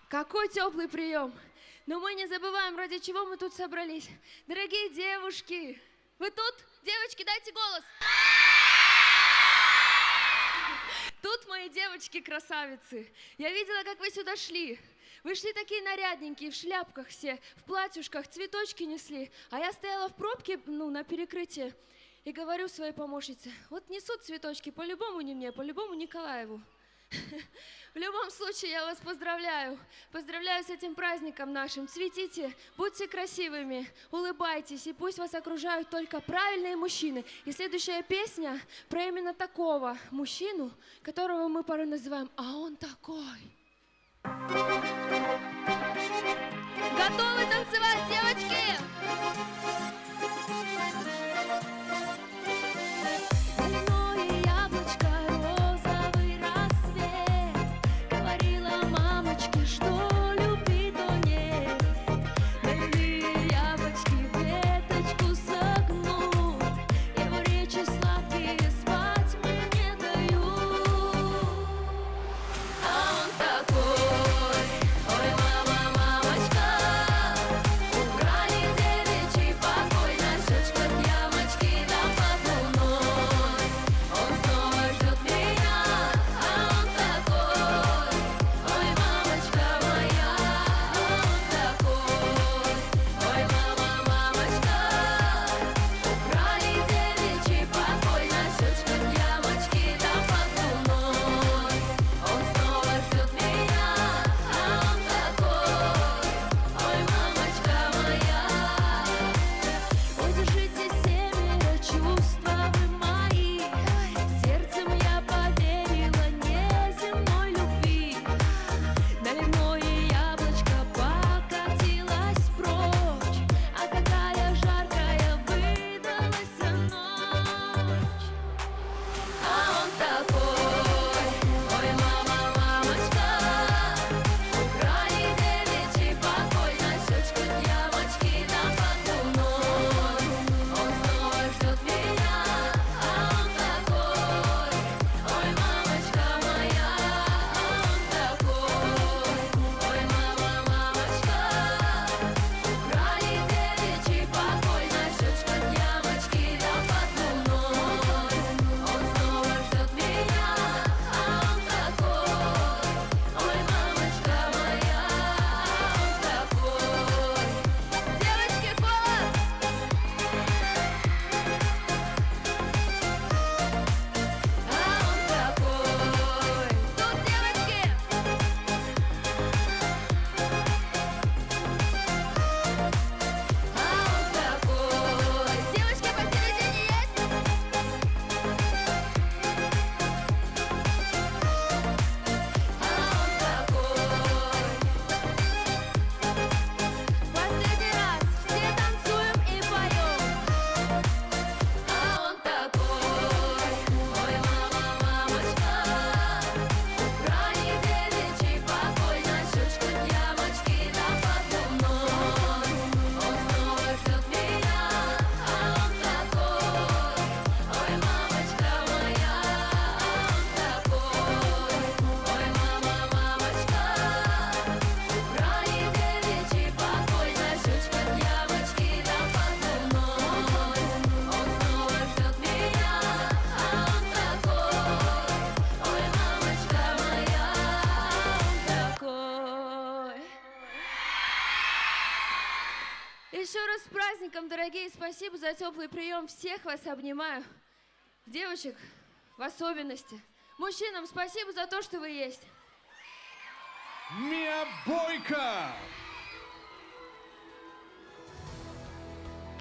Какой теплый прием! Но мы не забываем, ради чего мы тут собрались. Дорогие девушки, вы тут? Девочки, дайте голос! Тут мои девочки-красавицы. Я видела, как вы сюда шли. Вы шли такие нарядненькие, в шляпках все, в платьюшках, цветочки несли. А я стояла в пробке, на перекрытии, и говорю своей помощнице: вот несут цветочки, по-любому не мне, по-любому Николаеву. В любом случае, я вас поздравляю. Поздравляю с этим праздником нашим. Цветите, будьте красивыми, улыбайтесь, и пусть вас окружают только правильные мужчины. И следующая песня про именно такого мужчину, которого мы порой называем «А он такой». Готовы танцевать, девочки? Еще раз с праздником, дорогие, спасибо за теплый прием. Всех вас обнимаю. Девочек в особенности. Мужчинам спасибо за то, что вы есть. Мия Бойко!